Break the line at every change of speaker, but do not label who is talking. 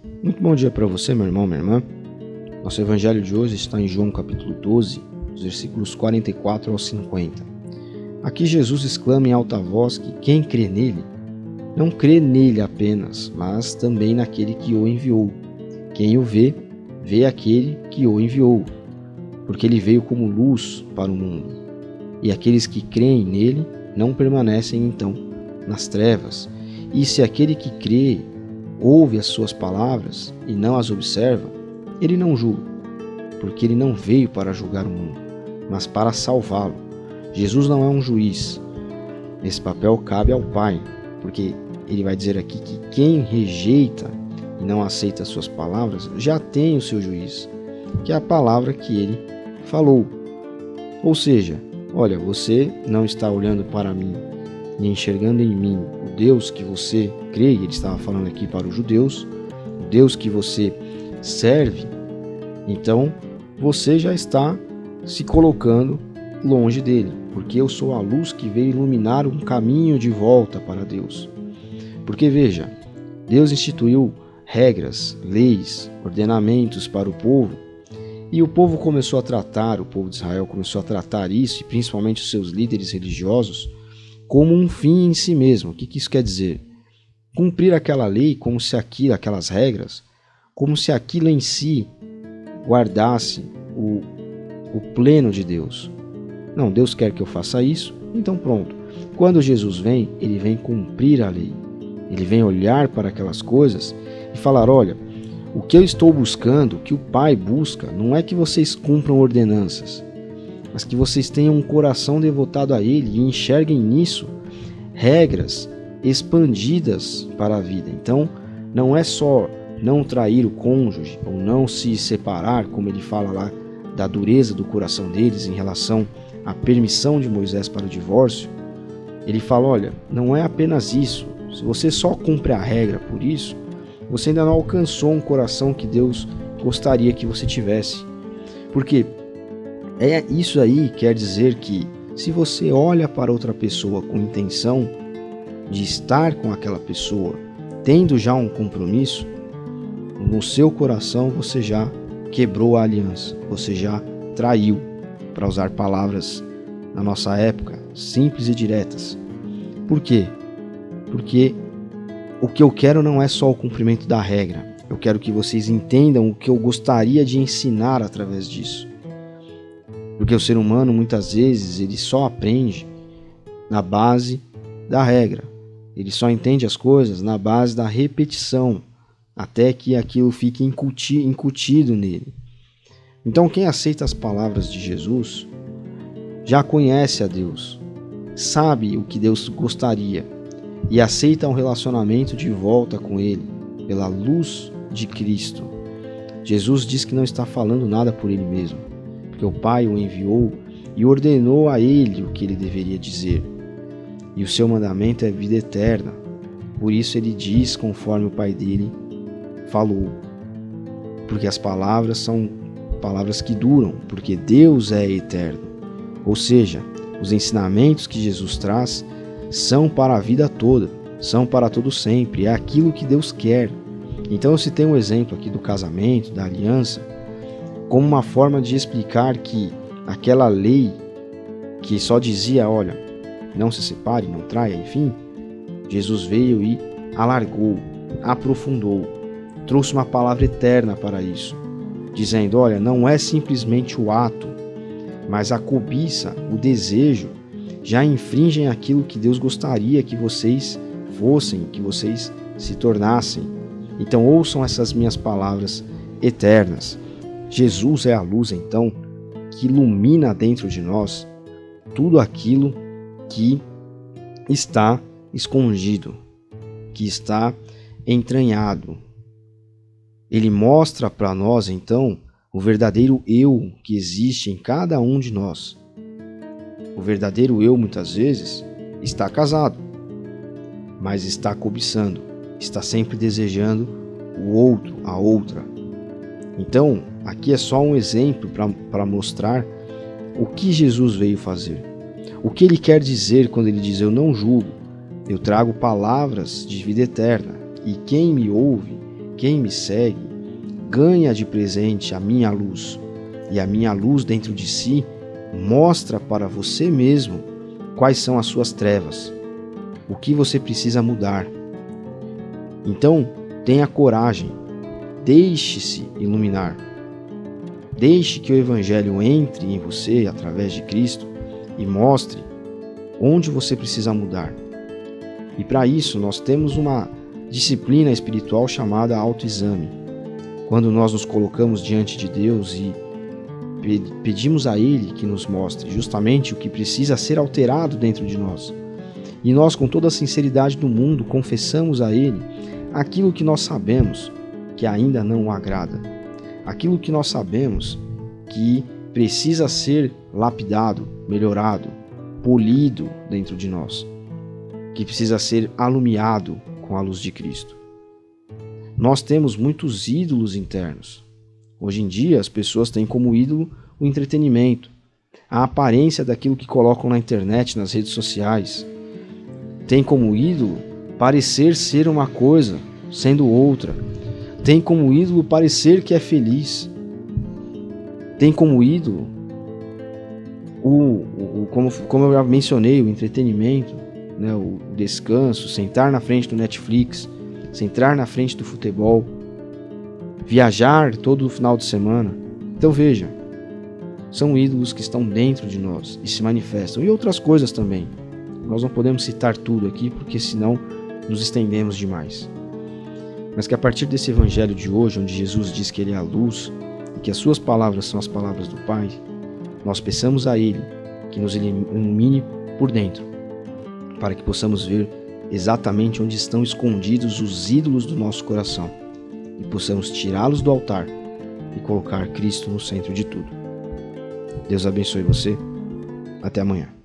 Muito bom dia para você, meu irmão, minha irmã. Nosso evangelho de hoje está em João capítulo 12, versículos 44 ao 50. Aqui Jesus exclama em alta voz que quem crê nele, não crê nele apenas, mas também naquele que o enviou. Quem o vê, vê aquele que o enviou, porque ele veio como luz para o mundo. E aqueles que creem nele não permanecem então nas trevas. E se aquele que crê ouve as suas palavras e não as observa, ele não julga, porque ele não veio para julgar o mundo, mas para salvá-lo. Jesus não é um juiz. Esse papel cabe ao Pai, porque ele vai dizer aqui que quem rejeita e não aceita as suas palavras já tem o seu juiz, que é a palavra que ele falou. Ou seja, olha, você não está olhando para mim e enxergando em mim o Deus que você crê, ele estava falando aqui para os judeus, o Deus que você serve, então você já está se colocando longe dele, porque eu sou a luz que veio iluminar um caminho de volta para Deus. Porque veja, Deus instituiu regras, leis, ordenamentos para o povo, e o povo começou a tratar, o povo de Israel começou a tratar isso, e principalmente os seus líderes religiosos, como um fim em si mesmo. O que isso quer dizer? Cumprir aquela lei como se aquilo, aquelas regras, como se aquilo em si guardasse o pleno de Deus. Não, Deus quer que eu faça isso, então pronto. Quando Jesus vem, ele vem cumprir a lei. Ele vem olhar para aquelas coisas e falar, olha, o que eu estou buscando, o que o Pai busca, não é que vocês cumpram ordenanças, mas que vocês tenham um coração devotado a Ele e enxerguem nisso regras expandidas para a vida. Então, não é só não trair o cônjuge ou não se separar, como ele fala lá da dureza do coração deles em relação à permissão de Moisés para o divórcio. Ele fala, olha, não é apenas isso. Se você só cumpre a regra por isso, você ainda não alcançou um coração que Deus gostaria que você tivesse. Porque isso aí quer dizer que se você olha para outra pessoa com intenção de estar com aquela pessoa, tendo já um compromisso, no seu coração você já quebrou a aliança, você já traiu, para usar palavras na nossa época, simples e diretas. Por quê? Porque o que eu quero não é só o cumprimento da regra, eu quero que vocês entendam o que eu gostaria de ensinar através disso. Porque o ser humano, muitas vezes, ele só aprende na base da regra. Ele só entende as coisas na base da repetição, até que aquilo fique incutido nele. Então, quem aceita as palavras de Jesus já conhece a Deus, sabe o que Deus gostaria e aceita um relacionamento de volta com Ele, pela luz de Cristo. Jesus diz que não está falando nada por Ele mesmo, porque o Pai o enviou e ordenou a ele o que ele deveria dizer. E o seu mandamento é vida eterna. Por isso ele diz conforme o Pai dele falou. Porque as palavras são palavras que duram, porque Deus é eterno. Ou seja, os ensinamentos que Jesus traz são para a vida toda, são para todo sempre, é aquilo que Deus quer. Então eu citei um exemplo aqui do casamento, da aliança, como uma forma de explicar que aquela lei que só dizia, olha, não se separe, não traia, enfim, Jesus veio e alargou, aprofundou, trouxe uma palavra eterna para isso, dizendo, olha, não é simplesmente o ato, mas a cobiça, o desejo, já infringem aquilo que Deus gostaria que vocês fossem, que vocês se tornassem. Então ouçam essas minhas palavras eternas. Jesus é a luz, então, que ilumina dentro de nós tudo aquilo que está escondido, que está entranhado. Ele mostra para nós, então, o verdadeiro eu que existe em cada um de nós. O verdadeiro eu, muitas vezes, está casado, mas está cobiçando, está sempre desejando o outro, a outra. Então, aqui é só um exemplo para mostrar o que Jesus veio fazer. O que ele quer dizer quando ele diz, eu não julgo, eu trago palavras de vida eterna, e quem me ouve quem me segue, ganha de presente a minha luz. E a minha luz dentro de si mostra para você mesmo quais são as suas trevas, o que você precisa mudar. Então, tenha coragem, deixe-se iluminar. Deixe que o Evangelho entre em você através de Cristo e mostre onde você precisa mudar. E para isso nós temos uma disciplina espiritual chamada autoexame. Quando nós nos colocamos diante de Deus e pedimos a Ele que nos mostre justamente o que precisa ser alterado dentro de nós. E nós, com toda a sinceridade do mundo, confessamos a Ele aquilo que nós sabemos que ainda não o agrada. Aquilo que nós sabemos que precisa ser lapidado, melhorado, polido dentro de nós, que precisa ser alumiado com a luz de Cristo. Nós temos muitos ídolos internos. Hoje em dia as pessoas têm como ídolo o entretenimento, a aparência daquilo que colocam na internet, nas redes sociais. Tem como ídolo parecer ser uma coisa, sendo outra. Tem como ídolo parecer que é feliz. Tem como ídolo, como eu já mencionei, o entretenimento, né, o descanso, sentar na frente do Netflix, sentar na frente do futebol, viajar todo final de semana. Então veja, são ídolos que estão dentro de nós e se manifestam. E outras coisas também. Nós não podemos citar tudo aqui, porque senão nos estendemos demais. Mas que a partir desse evangelho de hoje, onde Jesus diz que Ele é a luz e que as suas palavras são as palavras do Pai, nós peçamos a Ele que nos ilumine por dentro, para que possamos ver exatamente onde estão escondidos os ídolos do nosso coração e possamos tirá-los do altar e colocar Cristo no centro de tudo. Deus abençoe você. Até amanhã.